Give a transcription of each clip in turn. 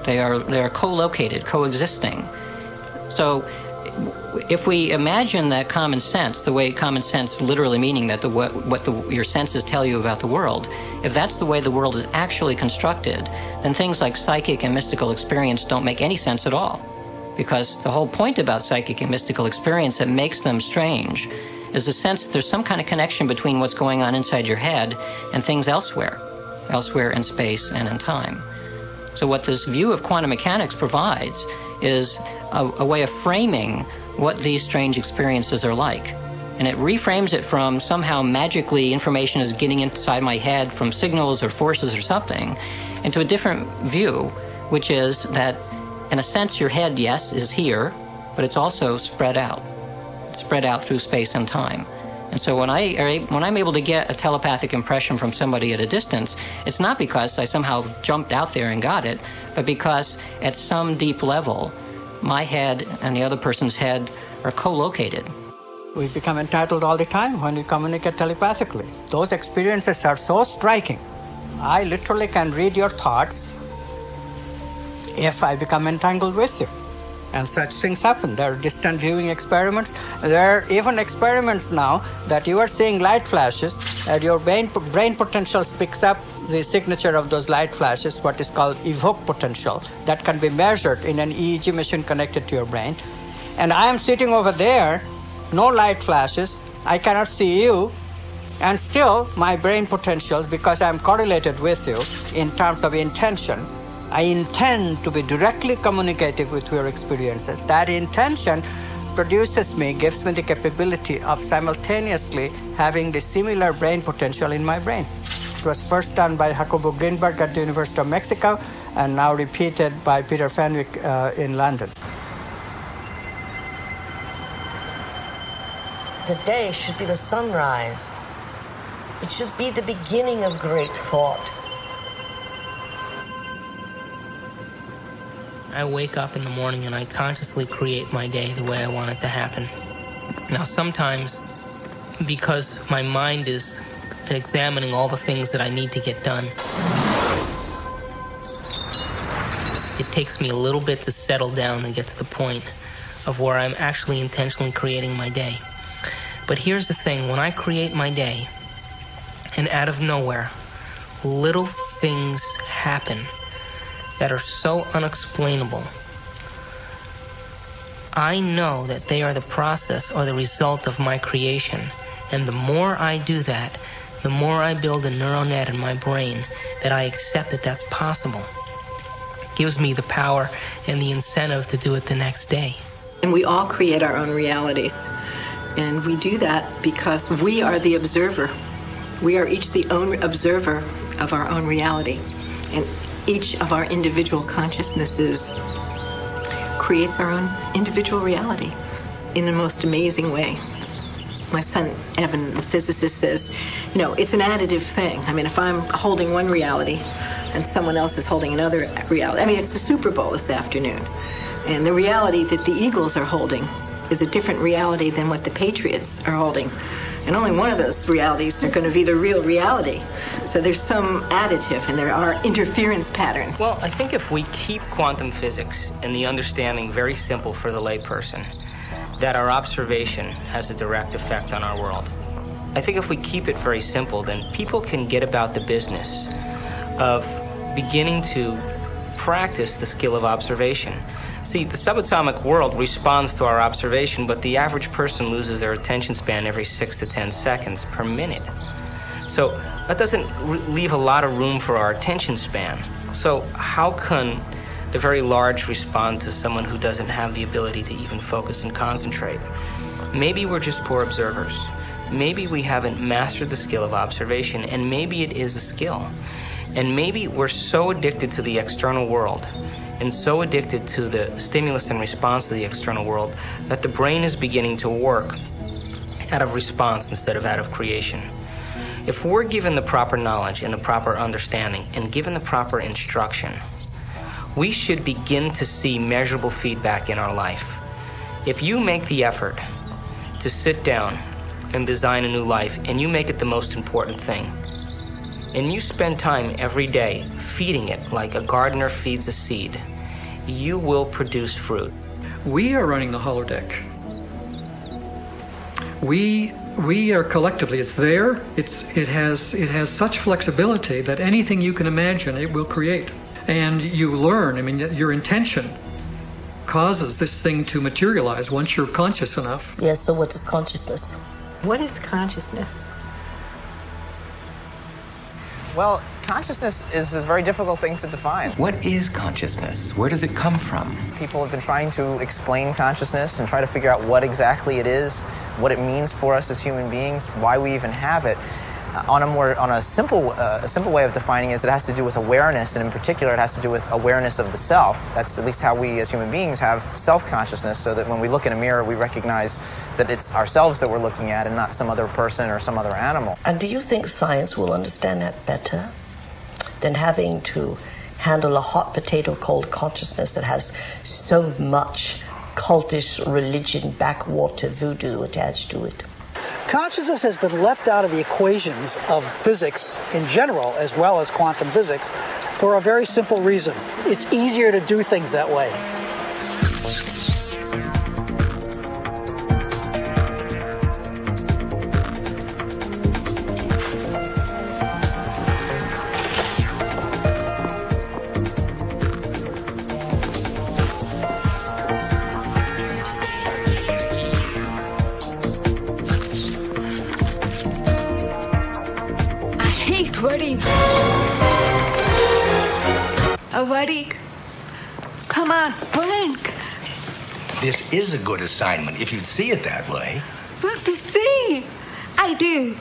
They are co-located, coexisting. So if we imagine that common sense, the way common sense literally meaning that your senses tell you about the world, if that's the way the world is actually constructed, then things like psychic and mystical experience don't make any sense at all. Because the whole point about psychic and mystical experience that makes them strange is the sense that there's some kind of connection between what's going on inside your head and things elsewhere in space and in time. So what this view of quantum mechanics provides is a way of framing what these strange experiences are like. And it reframes it from somehow magically information is getting inside my head from signals or forces or something into a different view, which is that in a sense your head, yes, is here, but it's also spread out. It's spread out through space and time. And so when I'm able to get a telepathic impression from somebody at a distance, it's not because I somehow jumped out there and got it, but because at some deep level, my head and the other person's head are co-located. We become entitled all the time when we communicate telepathically. Those experiences are so striking. I literally can read your thoughts if I become entangled with you. And such things happen. There are distant viewing experiments. There are even experiments now that you are seeing light flashes and your brain potential picks up the signature of those light flashes, what is called evoke potential, that can be measured in an EEG machine connected to your brain. And I am sitting over there, no light flashes, I cannot see you, and still my brain potentials, because I am correlated with you in terms of intention, I intend to be directly communicative with your experiences. That intention produces me, gives me the capability of simultaneously having the similar brain potential in my brain. It was first done by Jacobo Greenberg at the University of Mexico and now repeated by Peter Fenwick in London. The day should be the sunrise. It should be the beginning of great thought. I wake up in the morning and I consciously create my day the way I want it to happen. Now, sometimes, because my mind is examining all the things that I need to get done, it takes me a little bit to settle down and get to the point of where I'm actually intentionally creating my day. But here's the thing, when I create my day, and out of nowhere, little things happen that are so unexplainable, I know that they are the process or the result of my creation. And the more I do that, the more I build a neural net in my brain that I accept that that's possible. It gives me the power and the incentive to do it the next day. And we all create our own realities. And we do that because we are the observer. We are each the own observer of our own reality. And each of our individual consciousnesses creates our own individual reality in the most amazing way. My son, Evan, the physicist, says, you know, it's an additive thing. I mean, if I'm holding one reality and someone else is holding another reality. I mean, it's the Super Bowl this afternoon. And the reality that the Eagles are holding is a different reality than what the Patriots are holding. And only one of those realities are going to be the real reality. So there's some additive, and there are interference patterns. Well, I think if we keep quantum physics and the understanding very simple for the layperson, that our observation has a direct effect on our world. I think if we keep it very simple, then people can get about the business of beginning to practice the skill of observation. See, the subatomic world responds to our observation, but the average person loses their attention span every 6 to 10 seconds per minute. So that doesn't leave a lot of room for our attention span. So how can the very large respond to someone who doesn't have the ability to even focus and concentrate? Maybe we're just poor observers. Maybe we haven't mastered the skill of observation, and maybe it is a skill. And maybe we're so addicted to the external world and so addicted to the stimulus and response to the external world that the brain is beginning to work out of response instead of out of creation. If we're given the proper knowledge and the proper understanding and given the proper instruction, we should begin to see measurable feedback in our life. If you make the effort to sit down and design a new life, and you make it the most important thing, and you spend time every day feeding it like a gardener feeds a seed, you will produce fruit. We are running the holodeck. We are collectively, it's there, it has such flexibility that anything you can imagine it will create. And you learn, I mean, your intention causes this thing to materialize once you're conscious enough. Yes, so what is consciousness? What is consciousness? Well, consciousness is a very difficult thing to define. What is consciousness? Where does it come from? People have been trying to explain consciousness and try to figure out what exactly it is, what it means for us as human beings, why we even have it. On a simple way of defining it is it has to do with awareness, and in particular it has to do with awareness of the self. That's at least how we as human beings have self-consciousness, so that when we look in a mirror we recognize that it's ourselves that we're looking at and not some other person or some other animal. And do you think science will understand that better than having to handle a hot potato called consciousness that has so much cultish religion, backwater voodoo attached to it? Consciousness has been left out of the equations of physics in general, as well as quantum physics, for a very simple reason. It's easier to do things that way. Worry. Come on, blink. This is a good assignment, if you'd see it that way. But to see, I do.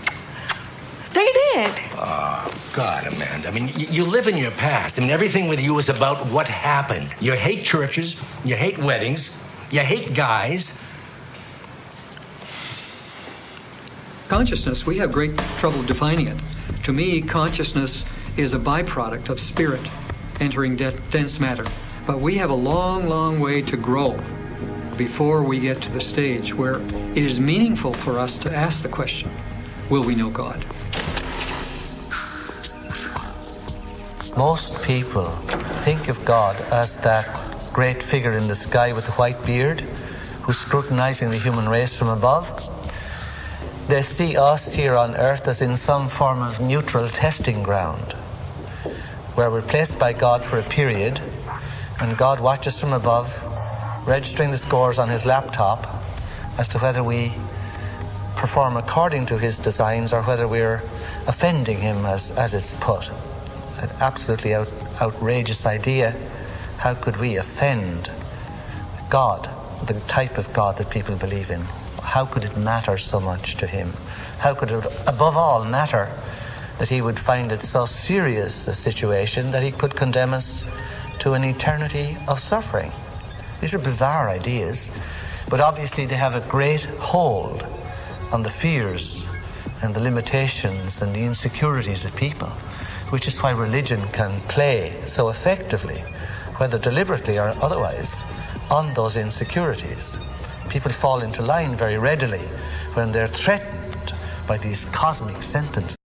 They did. Oh, God, Amanda. I mean, you live in your past. I mean, everything with you is about what happened. You hate churches, you hate weddings, you hate guys. Consciousness, we have great trouble defining it. To me, consciousness is a byproduct of spirit entering dense matter. But we have a long, long way to grow before we get to the stage where it is meaningful for us to ask the question, will we know God? Most people think of God as that great figure in the sky with the white beard who's scrutinizing the human race from above. They see us here on earth as in some form of neutral testing ground, where we're placed by God for a period, and God watches from above, registering the scores on his laptop as to whether we perform according to his designs or whether we're offending him, as it's put. An absolutely outrageous idea. How could we offend God, the type of God that people believe in? How could it matter so much to him? How could it, above all, matter that he would find it so serious a situation that he could condemn us to an eternity of suffering? These are bizarre ideas, but obviously they have a great hold on the fears and the limitations and the insecurities of people, which is why religion can play so effectively, whether deliberately or otherwise, on those insecurities. People fall into line very readily when they're threatened by these cosmic sentences.